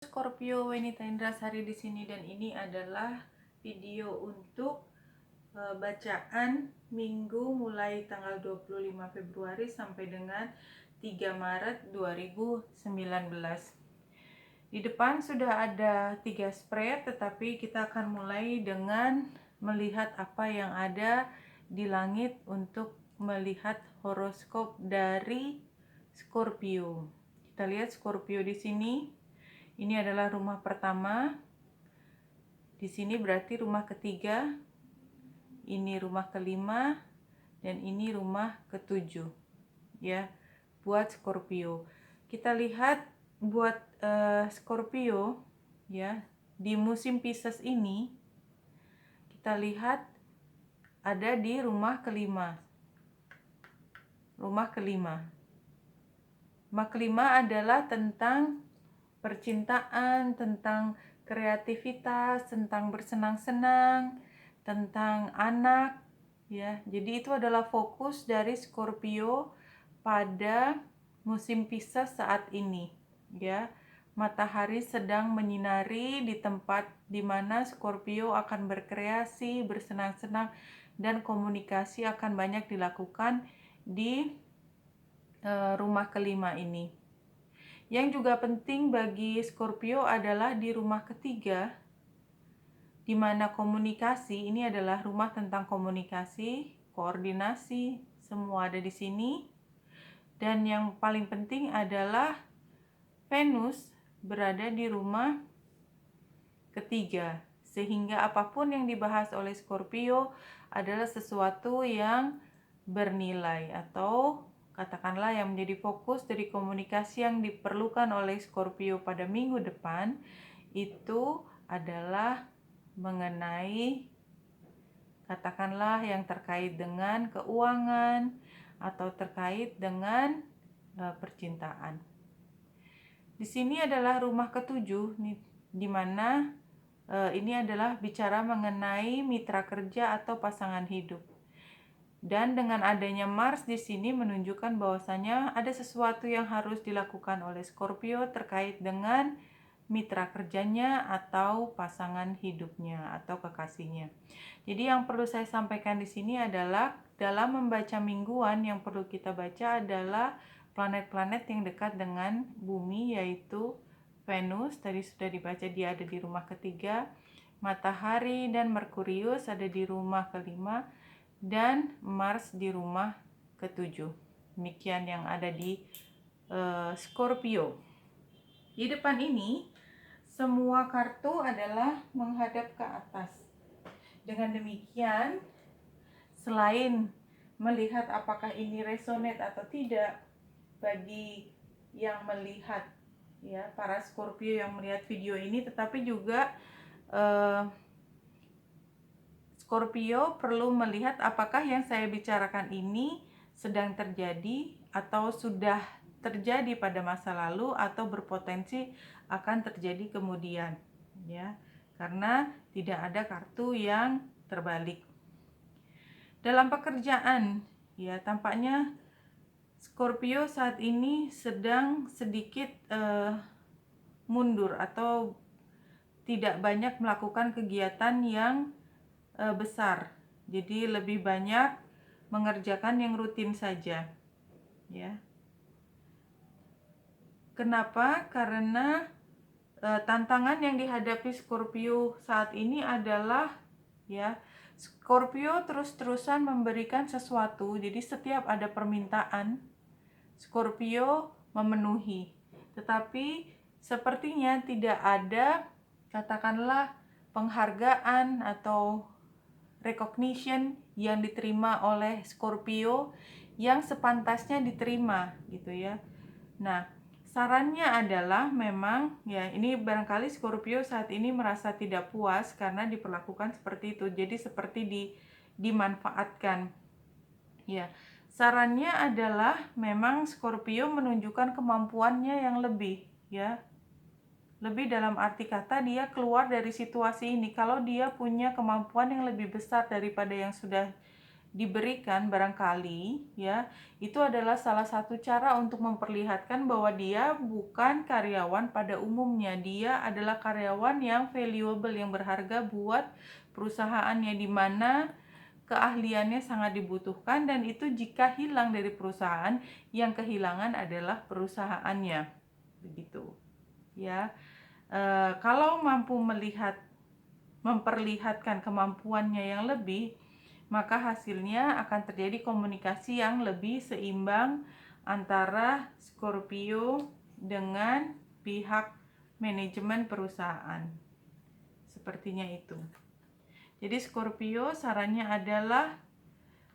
Scorpio Wenita Indrasari di sini, dan ini adalah video untuk bacaan minggu mulai tanggal 25 Februari sampai dengan 3 Maret 2019. Di depan sudah ada 3 spread, tetapi kita akan mulai dengan melihat apa yang ada di langit untuk melihat horoskop dari Scorpio. Kita lihat Scorpio di sini. Ini adalah rumah pertama. Di sini berarti rumah ketiga. Ini rumah kelima dan ini rumah ketujuh. Ya, buat Scorpio. Kita lihat buat Scorpio ya, di musim Pisces ini kita lihat ada di rumah kelima. Rumah kelima. Rumah kelima adalah tentang percintaan, tentang kreativitas, tentang bersenang-senang, tentang anak, ya. Jadi itu adalah fokus dari Scorpio pada musim Pisces saat ini, ya. Matahari sedang menyinari di tempat di mana Scorpio akan berkreasi, bersenang-senang, dan komunikasi akan banyak dilakukan di rumah kelima ini. Yang juga penting bagi Scorpio adalah di rumah ketiga, di mana komunikasi ini adalah rumah tentang komunikasi, koordinasi, semua ada di sini. Dan yang paling penting adalah Venus berada di rumah ketiga, sehingga apapun yang dibahas oleh Scorpio adalah sesuatu yang bernilai, atau katakanlah yang menjadi fokus dari komunikasi yang diperlukan oleh Scorpio pada minggu depan itu adalah mengenai katakanlah yang terkait dengan keuangan atau terkait dengan percintaan. Di sini adalah rumah ketujuh, di mana ini adalah bicara mengenai mitra kerja atau pasangan hidup. Dan dengan adanya Mars di sini menunjukkan bahwasanya ada sesuatu yang harus dilakukan oleh Scorpio terkait dengan mitra kerjanya atau pasangan hidupnya atau kekasihnya. Jadi yang perlu saya sampaikan di sini adalah dalam membaca mingguan yang perlu kita baca adalah planet-planet yang dekat dengan bumi, yaitu Venus, tadi sudah dibaca dia ada di rumah ketiga, Matahari dan Merkurius ada di rumah kelima, dan Mars di rumah ketujuh. Demikian yang ada di Scorpio. Di depan ini semua kartu adalah menghadap ke atas. Dengan demikian, selain melihat apakah ini resonate atau tidak bagi yang melihat, ya, para Scorpio yang melihat video ini, tetapi juga Scorpio perlu melihat apakah yang saya bicarakan ini sedang terjadi atau sudah terjadi pada masa lalu atau berpotensi akan terjadi kemudian, ya. Karena tidak ada kartu yang terbalik. Dalam pekerjaan, ya, tampaknya Scorpio saat ini sedang sedikit mundur atau tidak banyak melakukan kegiatan yang besar. Jadi lebih banyak mengerjakan yang rutin saja, ya. Kenapa? Karena tantangan yang dihadapi Scorpio saat ini adalah, ya, Scorpio terus-terusan memberikan sesuatu. Jadi setiap ada permintaan, Scorpio memenuhi. Tetapi sepertinya tidak ada, katakanlah, penghargaan atau recognition yang diterima oleh Scorpio yang sepantasnya diterima, gitu ya. Nah, sarannya adalah memang, ya, ini barangkali Scorpio saat ini merasa tidak puas karena diperlakukan seperti itu. Jadi seperti dimanfaatkan. Ya, sarannya adalah memang Scorpio menunjukkan kemampuannya yang lebih, ya. Lebih dalam arti kata dia keluar dari situasi ini. Kalau dia punya kemampuan yang lebih besar daripada yang sudah diberikan barangkali ya, itu adalah salah satu cara untuk memperlihatkan bahwa dia bukan karyawan pada umumnya. Dia adalah karyawan yang valuable, yang berharga buat perusahaannya, di mana keahliannya sangat dibutuhkan, dan itu jika hilang dari perusahaan, yang kehilangan adalah perusahaannya. Begitu. Ya. Kalau mampu memperlihatkan kemampuannya yang lebih, maka hasilnya akan terjadi komunikasi yang lebih seimbang antara Scorpio dengan pihak manajemen perusahaan. Sepertinya itu. Jadi Scorpio, sarannya adalah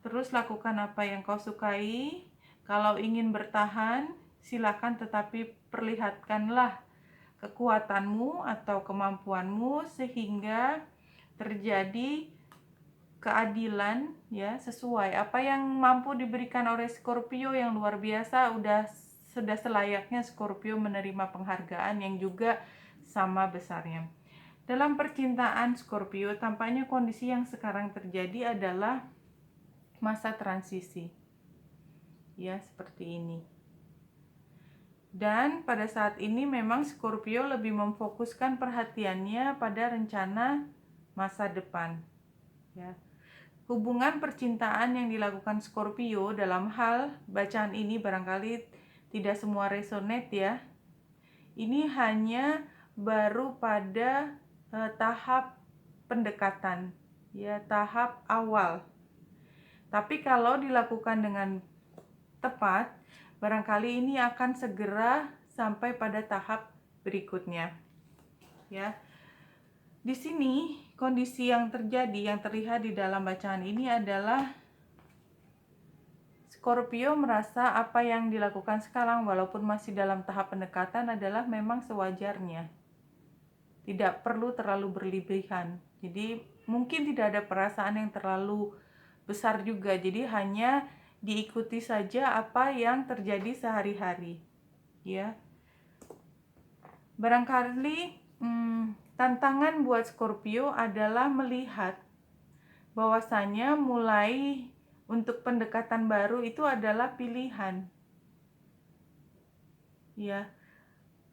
terus lakukan apa yang kau sukai. Kalau ingin bertahan, silakan, tetapi perlihatkanlah kekuatanmu atau kemampuanmu sehingga terjadi keadilan, ya, sesuai apa yang mampu diberikan oleh Scorpio yang luar biasa. Sudah selayaknya Scorpio menerima penghargaan yang juga sama besarnya. Dalam percintaan Scorpio, tampaknya kondisi yang sekarang terjadi adalah masa transisi, ya, seperti ini. Dan pada saat ini memang Scorpio lebih memfokuskan perhatiannya pada rencana masa depan, ya. Hubungan percintaan yang dilakukan Scorpio dalam hal bacaan ini barangkali tidak semua resonate, ya. Ini hanya baru pada tahap pendekatan, ya, tahap awal. Tapi kalau dilakukan dengan tepat, barangkali ini akan segera sampai pada tahap berikutnya, ya. Di sini kondisi yang terjadi, yang terlihat di dalam bacaan ini adalah Scorpio merasa apa yang dilakukan sekarang walaupun masih dalam tahap pendekatan adalah memang sewajarnya. Tidak perlu terlalu berlebihan. Jadi mungkin tidak ada perasaan yang terlalu besar juga. Jadi hanya diikuti saja apa yang terjadi sehari-hari, ya. Barangkali tantangan buat Scorpio adalah melihat bahwasanya mulai untuk pendekatan baru itu adalah pilihan, ya.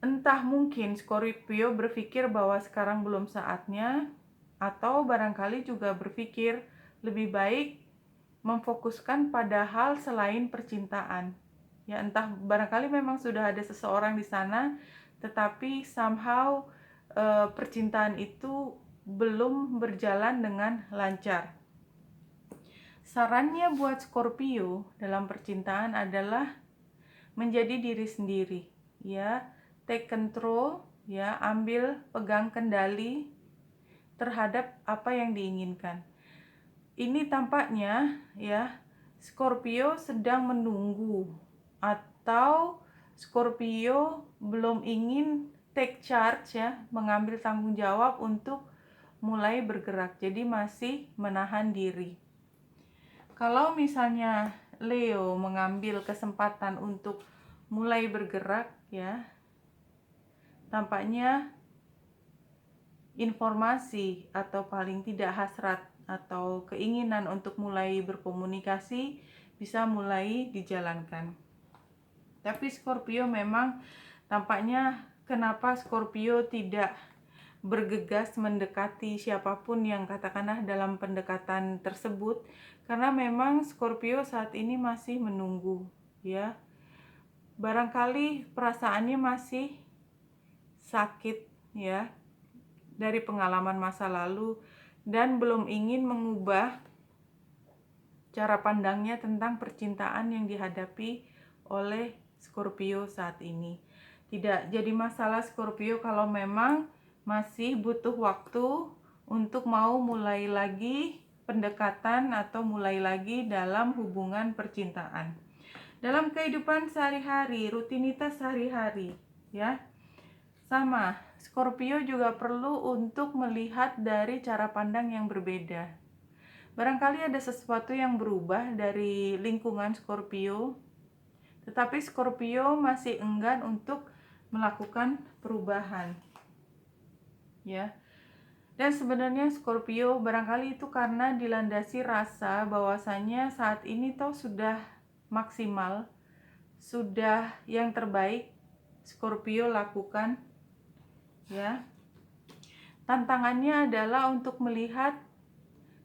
Entah mungkin Scorpio berpikir bahwa sekarang belum saatnya, atau barangkali juga berpikir lebih baik memfokuskan pada hal selain percintaan, ya. Entah barangkali memang sudah ada seseorang di sana, tetapi somehow percintaan itu belum berjalan dengan lancar. Sarannya buat Scorpio dalam percintaan adalah menjadi diri sendiri, ya. Take control, ya, ambil pegang kendali terhadap apa yang diinginkan. Ini tampaknya, ya, Scorpio sedang menunggu, atau Scorpio belum ingin take charge, ya, mengambil tanggung jawab untuk mulai bergerak. Jadi masih menahan diri. Kalau misalnya Leo mengambil kesempatan untuk mulai bergerak, ya, tampaknya informasi atau paling tidak hasrat atau keinginan untuk mulai berkomunikasi bisa mulai dijalankan. Tapi Scorpio memang tampaknya, kenapa Scorpio tidak bergegas mendekati siapapun yang katakanlah dalam pendekatan tersebut, karena memang Scorpio saat ini masih menunggu, ya. Barangkali perasaannya masih sakit, ya, dari pengalaman masa lalu, dan belum ingin mengubah cara pandangnya tentang percintaan yang dihadapi oleh Scorpio saat ini. Tidak jadi masalah Scorpio kalau memang masih butuh waktu untuk mau mulai lagi pendekatan atau mulai lagi dalam hubungan percintaan. Dalam kehidupan sehari-hari, rutinitas sehari-hari, ya, sama, Scorpio juga perlu untuk melihat dari cara pandang yang berbeda. Barangkali ada sesuatu yang berubah dari lingkungan Scorpio, tetapi Scorpio masih enggan untuk melakukan perubahan, ya. Dan sebenarnya Scorpio barangkali itu karena dilandasi rasa bahwasanya saat ini toh sudah maksimal, sudah yang terbaik Scorpio lakukan, ya. Tantangannya adalah untuk melihat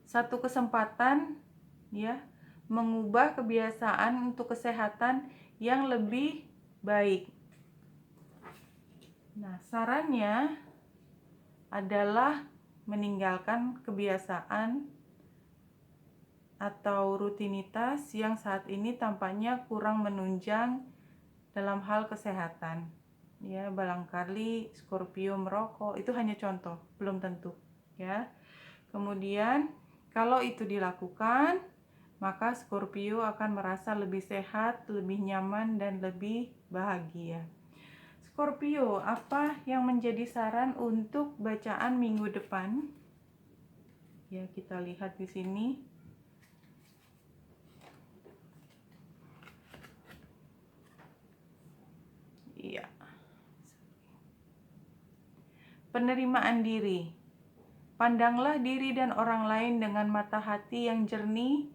satu kesempatan, ya, mengubah kebiasaan untuk kesehatan yang lebih baik. Nah, sarannya adalah meninggalkan kebiasaan atau rutinitas yang saat ini tampaknya kurang menunjang dalam hal kesehatan. Ya, barangkali Scorpio merokok, itu hanya contoh, belum tentu, ya. Kemudian kalau itu dilakukan, maka Scorpio akan merasa lebih sehat, lebih nyaman, dan lebih bahagia. Scorpio, apa yang menjadi saran untuk bacaan minggu depan? Ya, kita lihat di sini. Iya. Penerimaan diri. Pandanglah diri dan orang lain dengan mata hati yang jernih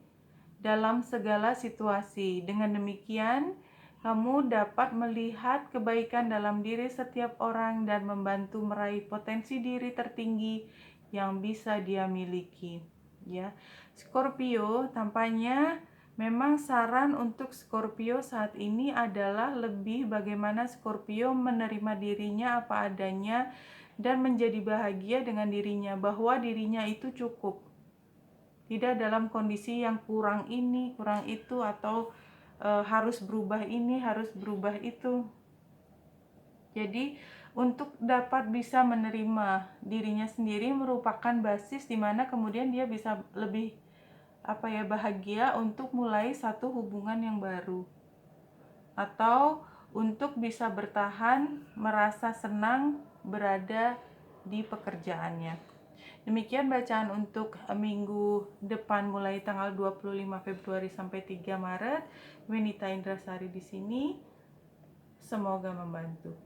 dalam segala situasi. Dengan demikian, kamu dapat melihat kebaikan dalam diri setiap orang dan membantu meraih potensi diri tertinggi yang bisa dia miliki. Ya, Scorpio, tampaknya memang saran untuk Scorpio saat ini adalah lebih bagaimana Scorpio menerima dirinya apa adanya dan menjadi bahagia dengan dirinya, bahwa dirinya itu cukup. Tidak dalam kondisi yang kurang ini, kurang itu, atau harus berubah ini, harus berubah itu. Jadi untuk dapat bisa menerima dirinya sendiri merupakan basis di mana kemudian dia bisa lebih bahagia untuk mulai satu hubungan yang baru, atau untuk bisa bertahan, merasa senang berada di pekerjaannya. Demikian bacaan untuk minggu depan mulai tanggal 25 Februari sampai 3 Maret. Wenita Indrasari di sini. Semoga membantu.